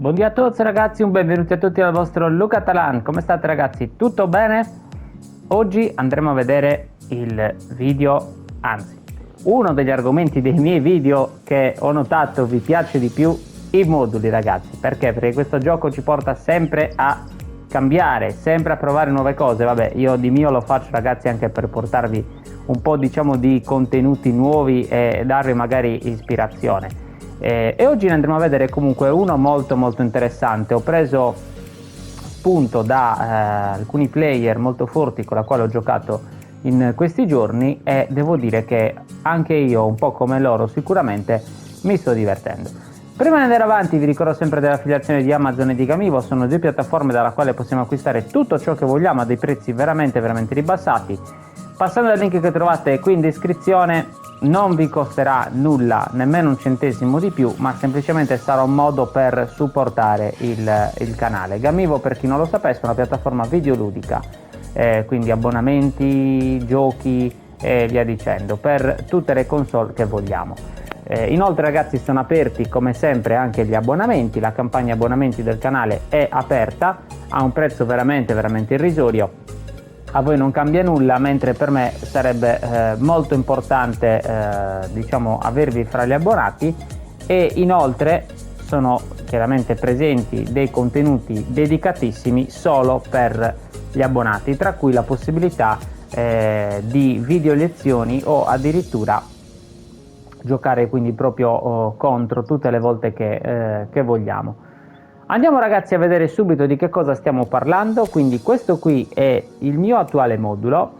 Buongiorno a tutti ragazzi, un benvenuti a tutti dal vostro Luca Talan. Come state ragazzi? Tutto bene? Oggi andremo a vedere il video, anzi uno degli argomenti dei miei video che ho notato vi piace di più, i moduli ragazzi. Perché? Perché questo gioco ci porta sempre a cambiare, sempre a provare nuove cose. Vabbè, io di mio lo faccio ragazzi anche per portarvi un po' diciamo di contenuti nuovi e darvi magari ispirazione. E oggi ne andremo a vedere comunque uno molto interessante. Ho preso spunto da alcuni player molto forti con la quale ho giocato in questi giorni e devo dire che anche io, un po' come loro sicuramente, mi sto divertendo. Prima di andare avanti vi ricordo sempre dell'affiliazione di Amazon e di Gamivo. Sono due piattaforme dalla quale possiamo acquistare tutto ciò che vogliamo a dei prezzi veramente ribassati. Passando dal link che trovate qui in descrizione, non vi costerà nulla, nemmeno un centesimo di più, ma semplicemente sarà un modo per supportare il canale. Gamivo, per chi non lo sapesse, è una piattaforma videoludica, quindi abbonamenti, giochi e via dicendo, per tutte le console che vogliamo. Inoltre ragazzi sono aperti come sempre anche gli abbonamenti, la campagna abbonamenti del canale è aperta a un prezzo veramente irrisorio. A voi non cambia nulla, mentre per me sarebbe molto importante diciamo avervi fra gli abbonati, e inoltre sono chiaramente presenti dei contenuti dedicatissimi solo per gli abbonati, tra cui la possibilità di video lezioni o addirittura giocare quindi proprio contro tutte le volte che vogliamo. Andiamo ragazzi a vedere subito di che cosa stiamo parlando. Quindi questo qui è il mio attuale modulo,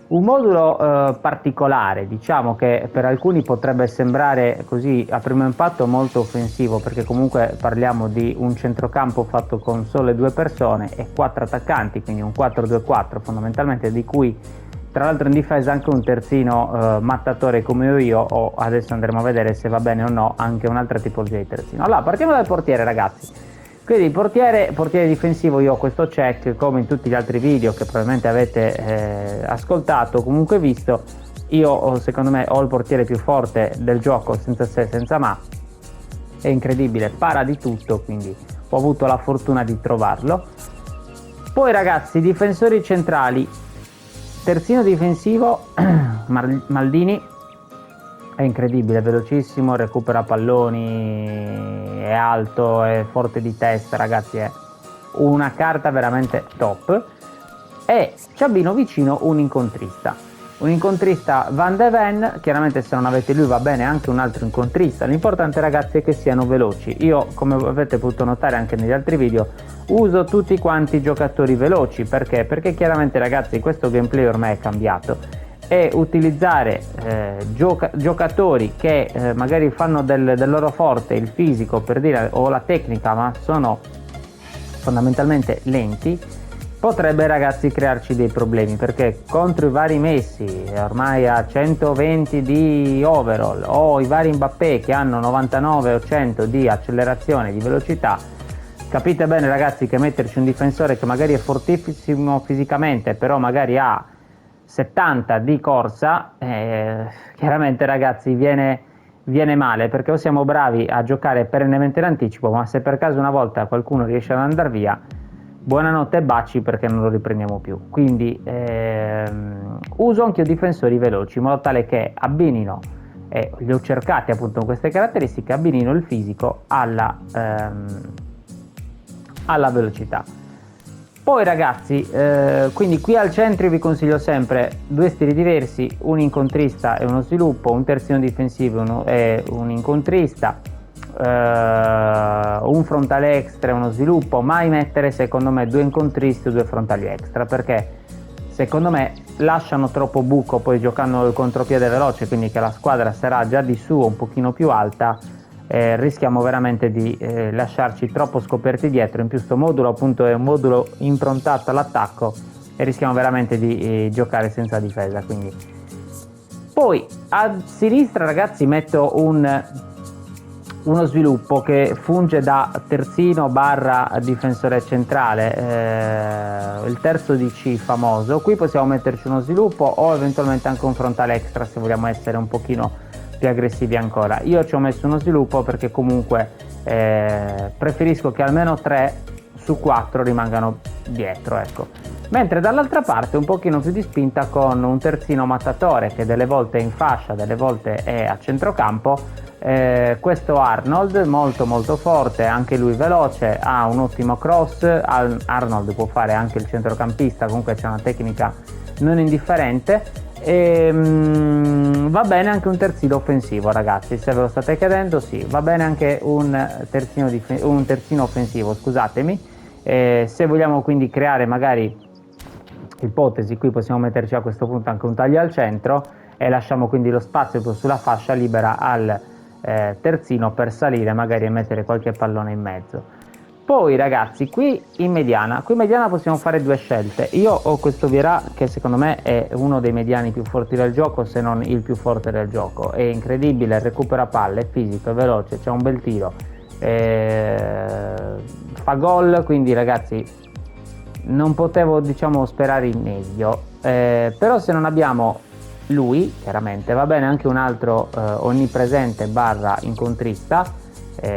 un modulo particolare, diciamo che per alcuni potrebbe sembrare così a primo impatto molto offensivo, perché comunque parliamo di un centrocampo fatto con sole 2 persone e 4 attaccanti, quindi un 4-2-4 fondamentalmente, di cui tra l'altro in difesa anche un terzino mattatore come io, o adesso andremo a vedere se va bene o no anche un'altra tipologia di terzino. Allora partiamo dal portiere ragazzi. Quindi portiere difensivo, io ho questo check come in tutti gli altri video che probabilmente avete ascoltato o comunque visto. Io secondo me ho il portiere più forte del gioco, senza se senza ma, è incredibile, para di tutto, quindi ho avuto la fortuna di trovarlo. Poi ragazzi, difensori centrali, terzino difensivo Maldini, è incredibile, è velocissimo, recupera palloni, è alto, è forte di testa ragazzi, è una carta veramente top. E ci abbino vicino un incontrista Van de Ven. Chiaramente se non avete lui va bene anche un altro incontrista, l'importante ragazzi è che siano veloci. Io, come avete potuto notare anche negli altri video, uso tutti quanti giocatori veloci. Perché? Perché chiaramente ragazzi questo gameplay ormai è cambiato, e utilizzare giocatori che magari fanno del loro forte il fisico, per dire, o la tecnica, ma sono fondamentalmente lenti, potrebbe ragazzi crearci dei problemi, perché contro i vari Messi ormai a 120 di overall, o i vari Mbappé che hanno 99 o 100 di accelerazione, di velocità, capite bene ragazzi che metterci un difensore che magari è fortissimo fisicamente però magari ha 70 di corsa, chiaramente ragazzi viene male, perché o siamo bravi a giocare perennemente in anticipo, ma se per caso una volta qualcuno riesce ad andare via, buonanotte e baci, perché non lo riprendiamo più. Quindi uso anche io difensori veloci in modo tale che abbinino, e li ho cercati appunto con queste caratteristiche, abbinino il fisico alla velocità. Poi ragazzi, quindi qui al centro vi consiglio sempre due stili diversi, un incontrista e uno sviluppo, un terzino difensivo e un incontrista, un frontale extra e uno sviluppo. Mai mettere secondo me due incontristi o due frontali extra, perché secondo me lasciano troppo buco poi giocando il contropiede veloce, quindi che la squadra sarà già di suo un pochino più alta. Rischiamo veramente di lasciarci troppo scoperti dietro. In più sto modulo appunto è un modulo improntato all'attacco e rischiamo veramente di giocare senza difesa. Quindi poi a sinistra ragazzi metto uno sviluppo che funge da terzino barra difensore centrale, il terzo DC famoso. Qui possiamo metterci uno sviluppo o eventualmente anche un frontale extra se vogliamo essere un pochino più aggressivi ancora. Io ci ho messo uno sviluppo perché comunque preferisco che almeno 3 su 4 rimangano dietro, ecco. Mentre dall'altra parte un pochino più di spinta con un terzino mattatore che delle volte è in fascia, delle volte è a centrocampo. Questo Arnold molto forte, anche lui veloce, ha un ottimo cross. Arnold può fare anche il centrocampista, comunque c'è una tecnica non indifferente. Va bene anche un terzino offensivo, ragazzi, se ve lo state chiedendo. Sì, va bene anche un terzino offensivo, scusatemi. Se vogliamo quindi creare magari ipotesi, qui possiamo metterci a questo punto anche un taglio al centro e lasciamo quindi lo spazio sulla fascia libera al terzino per salire magari e mettere qualche pallone in mezzo. Poi ragazzi, qui in mediana possiamo fare due scelte. Io ho questo Vieira che secondo me è uno dei mediani più forti del gioco, se non il più forte del gioco. È incredibile, recupera palle, è fisico, è veloce, c'è un bel tiro, fa gol, quindi ragazzi non potevo sperare in meglio. Però se non abbiamo lui, chiaramente va bene anche un altro onnipresente barra incontrista.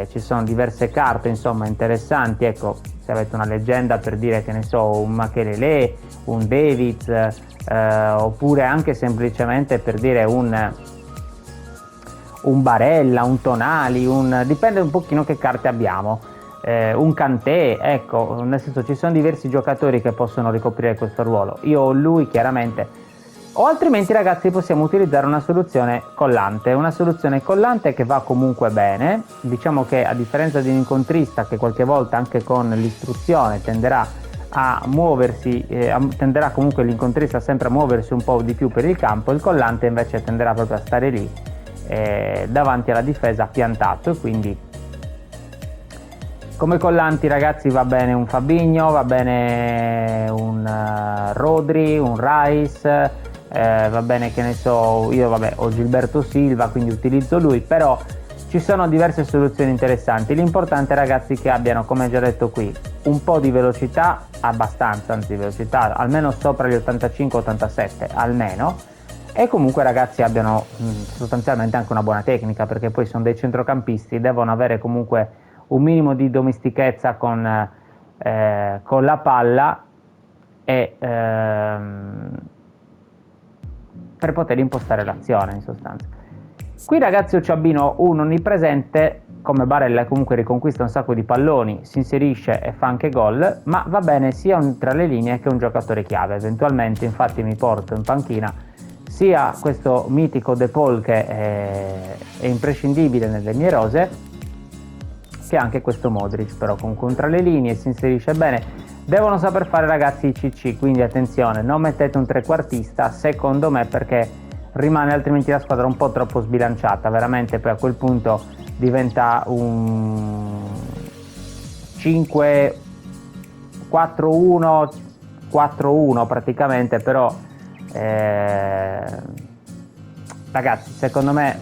Ci sono diverse carte insomma interessanti, ecco, se avete una leggenda per dire, che ne so, un Makelele, un Davids, oppure anche semplicemente per dire un Barella, un Tonali, dipende un pochino che carte abbiamo. Un Kanté, ecco, nel senso ci sono diversi giocatori che possono ricoprire questo ruolo. Io ho lui chiaramente, o altrimenti ragazzi possiamo utilizzare una soluzione collante che va comunque bene. Diciamo che a differenza di un incontrista che qualche volta anche con l'istruzione tenderà a muoversi, tenderà comunque l'incontrista sempre a muoversi un po' di più per il campo, il collante invece tenderà proprio a stare lì davanti alla difesa piantato. E quindi come collanti ragazzi va bene un Fabinho, va bene un Rodri, un Rice, va bene, che ne so, io ho Gilberto Silva, quindi utilizzo lui, però ci sono diverse soluzioni interessanti. L'importante ragazzi che abbiano, come già detto qui, un po' di velocità, abbastanza, anzi velocità almeno sopra gli 85-87 almeno, e comunque ragazzi abbiano sostanzialmente anche una buona tecnica, perché poi sono dei centrocampisti, devono avere comunque un minimo di domestichezza con la palla e per poter impostare l'azione in sostanza. Qui ragazzi io ci abbino un onnipresente come Barella, comunque riconquista un sacco di palloni, si inserisce e fa anche gol, ma va bene sia tra le linee che un giocatore chiave. Eventualmente infatti mi porto in panchina sia questo mitico De Paul che è imprescindibile nelle mie rose, che anche questo Modric, però comunque tra le linee si inserisce bene. Devono saper fare ragazzi i CC, quindi attenzione, non mettete un trequartista secondo me, perché rimane altrimenti la squadra un po' troppo sbilanciata, veramente poi a quel punto diventa un 5 4-1 4-1 praticamente. Però ragazzi secondo me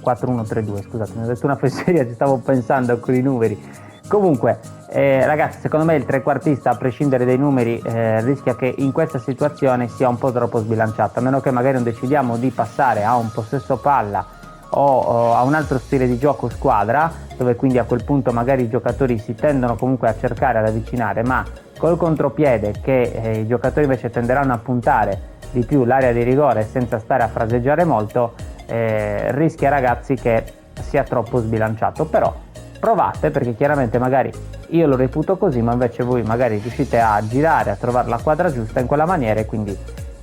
4-1-3-2, scusate, mi ho detto una fesseria, ci stavo pensando con i numeri. Comunque ragazzi secondo me il trequartista, a prescindere dai numeri, rischia che in questa situazione sia un po' troppo sbilanciato, a meno che magari non decidiamo di passare a un possesso palla o a un altro stile di gioco squadra, dove quindi a quel punto magari i giocatori si tendono comunque a cercare ad avvicinare, ma col contropiede che i giocatori invece tenderanno a puntare di più l'area di rigore senza stare a fraseggiare molto, rischia ragazzi che sia troppo sbilanciato. Però provate, perché chiaramente magari io lo reputo così, ma invece voi magari riuscite a girare, a trovare la quadra giusta in quella maniera, e quindi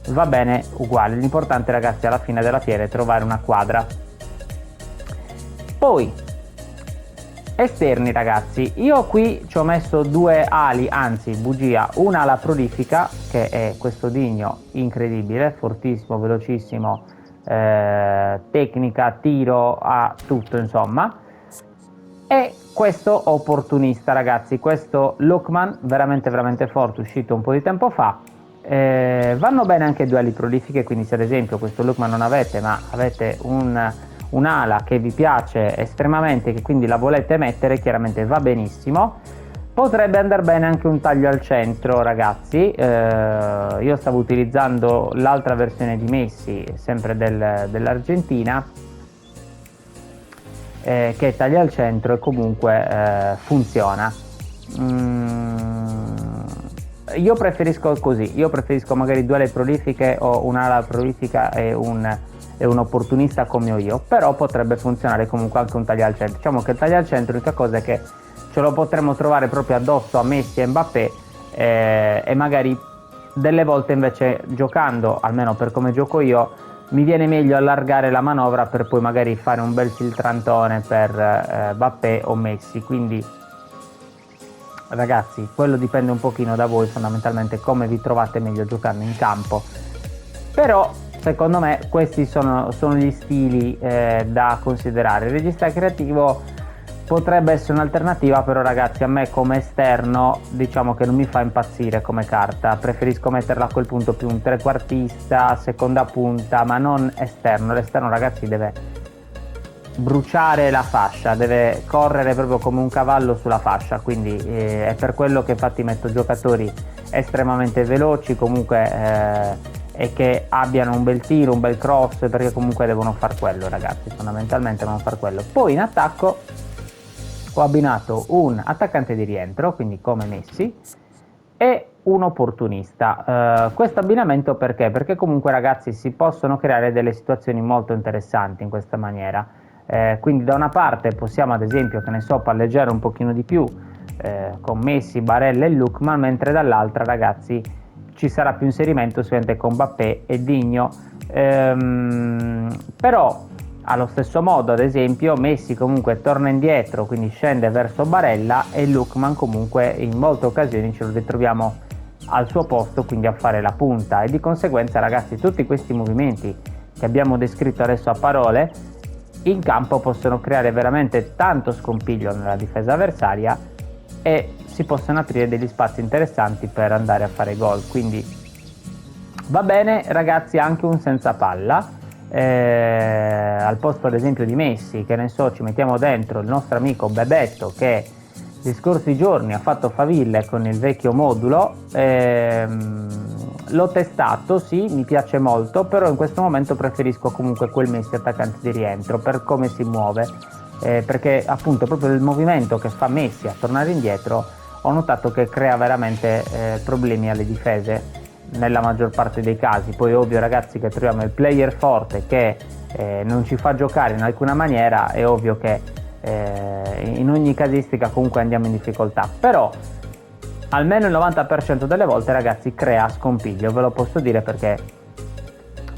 va bene uguale. L'importante ragazzi alla fine della fiera è trovare una quadra. Poi esterni ragazzi, io qui ci ho messo due ali, anzi bugia, una ala prolifica che è questo Digno, incredibile, fortissimo, velocissimo, tecnica, tiro, a tutto insomma, e questo opportunista ragazzi, questo Lookman, veramente forte, uscito un po' di tempo fa. Vanno bene anche due ali prolifiche, quindi se ad esempio questo Lookman non avete, ma avete un'ala che vi piace estremamente, che quindi la volete mettere, chiaramente va benissimo. Potrebbe andare bene anche un taglio al centro ragazzi. Io stavo utilizzando l'altra versione di Messi, sempre dell'Argentina, che taglia al centro e comunque funziona. Io preferisco così, io preferisco magari due ale prolifiche o un'ala prolifica e un opportunista come ho io, però potrebbe funzionare comunque anche un taglio al centro. Diciamo che il taglio al centro, l'unica cosa è che ce lo potremmo trovare proprio addosso a Messi e Mbappé, e magari delle volte invece giocando, almeno per come gioco io, mi viene meglio allargare la manovra per poi magari fare un bel filtrantone per Mbappé o Messi. Quindi ragazzi, quello dipende un pochino da voi, fondamentalmente come vi trovate meglio giocando in campo. Però secondo me questi sono gli stili da considerare. Il regista creativo potrebbe essere un'alternativa, però ragazzi, a me come esterno diciamo che non mi fa impazzire come carta. Preferisco metterla a quel punto più un trequartista, seconda punta, ma non esterno. L'esterno, ragazzi, deve bruciare la fascia, deve correre proprio come un cavallo sulla fascia, quindi è per quello che infatti metto giocatori estremamente veloci, comunque e che abbiano un bel tiro, un bel cross, perché comunque devono far quello, ragazzi, fondamentalmente devono far quello. Poi in attacco ho abbinato un attaccante di rientro, quindi come Messi, e un opportunista. Questo abbinamento perché? Perché comunque, ragazzi, si possono creare delle situazioni molto interessanti in questa maniera. Quindi da una parte possiamo, ad esempio, che ne so, palleggiare un pochino di più con Messi, Barella e Lookman, mentre dall'altra, ragazzi, ci sarà più inserimento sicuramente con Mbappé e Digno. Però allo stesso modo, ad esempio, Messi comunque torna indietro, quindi scende verso Barella, e Lookman comunque in molte occasioni ce lo ritroviamo al suo posto, quindi a fare la punta, e di conseguenza, ragazzi, tutti questi movimenti che abbiamo descritto adesso a parole in campo possono creare veramente tanto scompiglio nella difesa avversaria e si possono aprire degli spazi interessanti per andare a fare gol. Quindi va bene, ragazzi, anche un senza palla, al posto ad esempio di Messi, che ne so, ci mettiamo dentro il nostro amico Bebetto, che gli scorsi giorni ha fatto faville con il vecchio modulo. L'ho testato, sì, mi piace molto, però in questo momento preferisco comunque quel Messi attaccante di rientro per come si muove, perché appunto proprio il movimento che fa Messi a tornare indietro ho notato che crea veramente problemi alle difese nella maggior parte dei casi. Poi ovvio, ragazzi, che troviamo il player forte che non ci fa giocare in alcuna maniera, è ovvio che in ogni casistica comunque andiamo in difficoltà, però almeno il 90% delle volte, ragazzi, crea scompiglio, ve lo posso dire, perché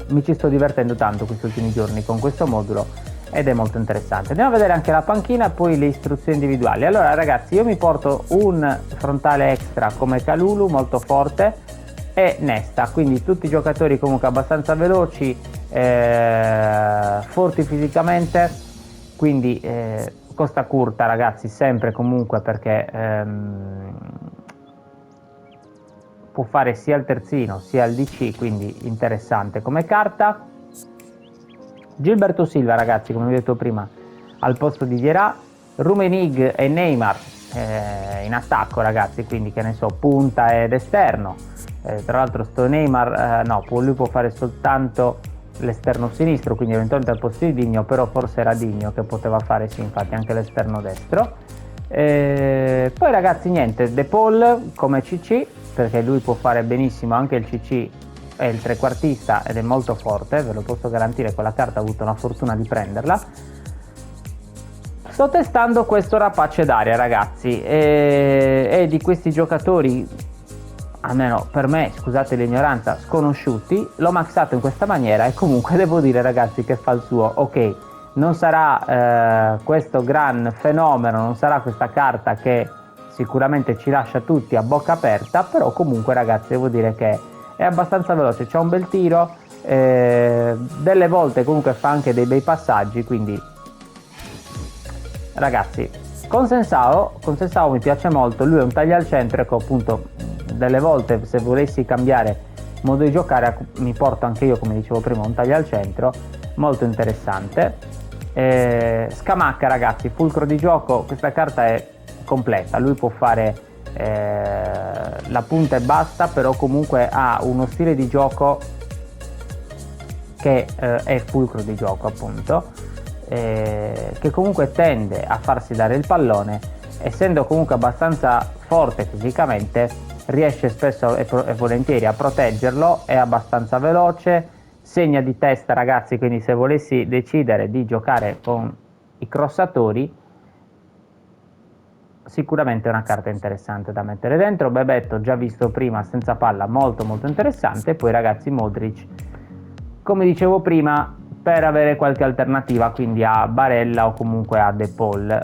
mi ci sto divertendo tanto questi ultimi giorni con questo modulo ed è molto interessante. Andiamo a vedere anche la panchina e poi le istruzioni individuali. Allora, ragazzi, io mi porto un frontale extra come Kalulu, molto forte, e Nesta, quindi tutti i giocatori comunque abbastanza veloci, forti fisicamente, quindi costa curta, ragazzi, sempre comunque, perché può fare sia il terzino sia il DC, quindi interessante come carta. Gilberto Silva, ragazzi, come vi ho detto prima, al posto di Vieira. Rummenigge e Neymar in attacco, ragazzi, quindi che ne so, punta ed esterno. Tra l'altro sto Neymar lui può fare soltanto l'esterno sinistro, quindi eventualmente al posto di Digno, però forse era Digno che poteva fare, sì, infatti, anche l'esterno destro. Poi, ragazzi, niente, De Paul come CC, perché lui può fare benissimo anche il CC e il trequartista ed è molto forte, ve lo posso garantire, quella carta ho avuto la fortuna di prenderla. Sto testando questo rapace d'aria, ragazzi, e di questi giocatori, almeno per me, scusate l'ignoranza, sconosciuti, l'ho maxato in questa maniera e comunque devo dire, ragazzi, che fa il suo. Ok, non sarà questo gran fenomeno, non sarà questa carta che sicuramente ci lascia tutti a bocca aperta, però comunque, ragazzi, devo dire che è abbastanza veloce, c'ha un bel tiro, delle volte comunque fa anche dei bei passaggi, quindi ragazzi, con Sensao mi piace molto, lui è un taglio al centro, ecco, appunto, delle volte se volessi cambiare modo di giocare mi porto anche io, come dicevo prima, un taglio al centro, molto interessante. Scamacca, ragazzi, fulcro di gioco, questa carta è completa, lui può fare la punta e basta, però comunque ha uno stile di gioco che è fulcro di gioco, appunto. che comunque tende a farsi dare il pallone, essendo comunque abbastanza forte fisicamente, riesce spesso e volentieri a proteggerlo, è abbastanza veloce, segna di testa ragazzi, quindi se volessi decidere di giocare con i crossatori, sicuramente è una carta interessante da mettere dentro. Bebeto già visto prima senza palla, molto molto interessante. Poi ragazzi Modric, come dicevo prima, per avere qualche alternativa, quindi a Barella o comunque a De Paul.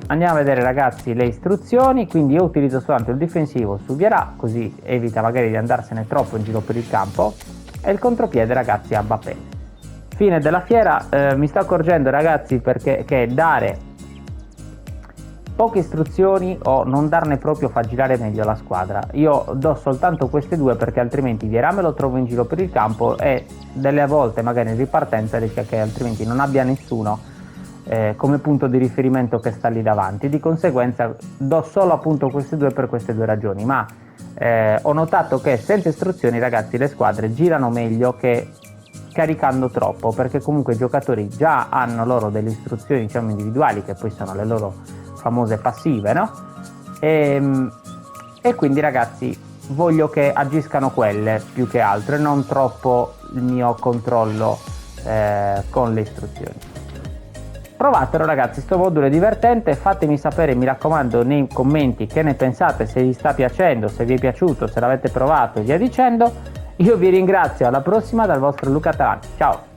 Andiamo a vedere ragazzi le istruzioni. Quindi io utilizzo soltanto il difensivo su Vieira, così evita magari di andarsene troppo in giro per il campo, e il contropiede ragazzi a Mbappé. Fine della fiera. Mi sto accorgendo ragazzi che dare poche istruzioni o non darne proprio fa girare meglio la squadra. Io do soltanto queste due perché altrimenti Vieira me lo trovo in giro per il campo e delle volte magari in ripartenza rischia che altrimenti non abbia nessuno come punto di riferimento che sta lì davanti. Di conseguenza do solo appunto queste due per queste due ragioni, ma ho notato che senza istruzioni ragazzi le squadre girano meglio che caricando troppo, perché comunque i giocatori già hanno loro delle istruzioni diciamo individuali che poi sono le loro famose passive, no? E quindi ragazzi voglio che agiscano quelle più che altre, non troppo il mio controllo con le istruzioni. Provatelo ragazzi, sto modulo è divertente, fatemi sapere mi raccomando nei commenti che ne pensate, se vi sta piacendo, se vi è piaciuto, se l'avete provato e via dicendo. Io vi ringrazio, alla prossima dal vostro Luca Atalanti, ciao!